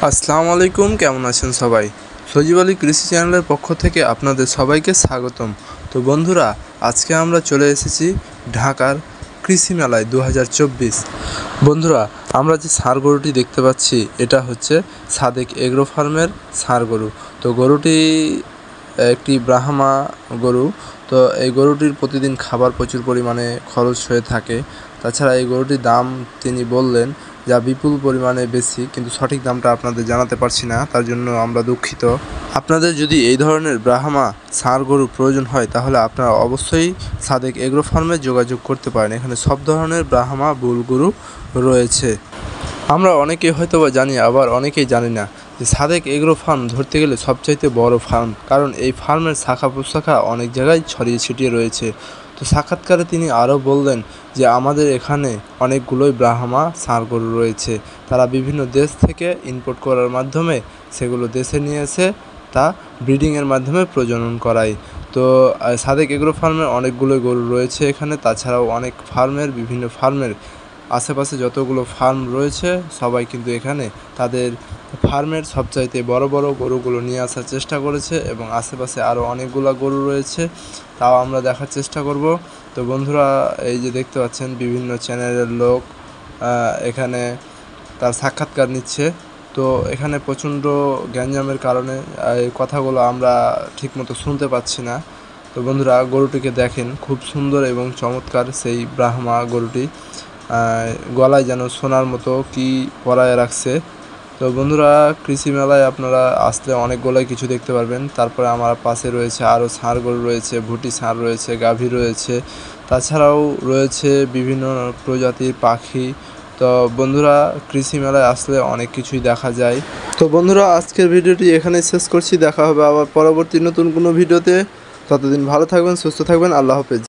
আসসালামু আলাইকুম, কেমন আছেন সবাই? সজীব আলী কৃষি চ্যানেলের পক্ষ থেকে আপনাদের সবাইকে স্বাগতম। তো বন্ধুরা, আজকে আমরা চলে এসেছি ঢাকার কৃষি মেলায় 2024। বন্ধুরা, আমরা যে ষাঁড় গরুটি দেখতে পাচ্ছি এটা হচ্ছে সাদেক এগ্রো ফার্মের ষাঁড় গরু। তো গরুটি একটি ব্রাহ্মা গরু। তো এই গরুটির প্রতিদিন খাবার প্রচুর পরিমাণে খরচ হয়ে থাকে। তাছাড়া এই গরুটির দাম তিনি বললেন যা বিপুল পরিমাণে বেশি, কিন্তু সঠিক দামটা আপনাদের জানাতে পারছি না, তার জন্য আমরা দুঃখিত। আপনাদের যদি এই ধরনের ব্রাহ্মা ষাঁড় গরু প্রয়োজন হয় তাহলে আপনারা অবশ্যই সাদেক এগ্রো ফার্মে যোগাযোগ করতে পারেন। এখানে সব ধরনের ব্রাহ্মা বুল গরু রয়েছে। আমরা অনেকেই হয়তো বা জানি, আবার অনেকেই জানি না যে সাদেক এগ্রো ফার্ম ধরতে গেলে সবচাইতে বড় ফার্ম, কারণ এই ফার্মের শাখা প্রশাখা অনেক জায়গায় ছড়িয়ে ছিটিয়ে রয়েছে। তো সাক্ষাৎকারে তিনি আরও বললেন যে আমাদের এখানে অনেকগুলোই ব্রাহ্মা ষাঁড় গরু রয়েছে, তারা বিভিন্ন দেশ থেকে ইম্পোর্ট করার মাধ্যমে সেগুলো দেশে নিয়ে এসে তা ব্রিডিংয়ের মাধ্যমে প্রজনন করায়। তো সাদেক এগ্রো ফার্মের অনেকগুলোই গরু রয়েছে এখানে। তাছাড়াও অনেক ফার্মের, বিভিন্ন ফার্মের আশেপাশে যতগুলো ফার্ম রয়েছে সবাই কিন্তু এখানে তাদের ফার্মের সবচাইতে বড় বড় গরুগুলো নিয়ে আসার চেষ্টা করেছে, এবং আশেপাশে আরও অনেকগুলো গরু রয়েছে, তাও আমরা দেখার চেষ্টা করব। তো বন্ধুরা, এই যে দেখতে পাচ্ছেন বিভিন্ন চ্যানেলের লোক এখানে তার সাক্ষাৎকার নিচ্ছে। তো এখানে প্রচণ্ড গ্যাঞ্জামের কারণে এই কথাগুলো আমরা ঠিকমতো শুনতে পাচ্ছি না। তো বন্ধুরা, গরুটিকে দেখেন, খুব সুন্দর এবং চমৎকার সেই ব্রাহ্মা গরুটি। গলায় যেন সোনার মতো কি পরায় রাখছে। তো বন্ধুরা, কৃষি মেলায় আপনারা আসলে অনেকগুলোই কিছু দেখতে পারবেন। তারপরে আমার পাশে রয়েছে আরও ষাঁড় গরু রয়েছে, ভুটি ষাঁড় রয়েছে, গাভী রয়েছে, তাছাড়াও রয়েছে বিভিন্ন প্রজাতির পাখি। তো বন্ধুরা, কৃষি মেলায় আসলে অনেক কিছুই দেখা যায়। তো বন্ধুরা, আজকের ভিডিওটি এখানেই শেষ করছি। দেখা হবে আবার পরবর্তী নতুন কোনো ভিডিওতে। ততদিন ভালো থাকবেন, সুস্থ থাকবেন। আল্লাহ হাফেজ।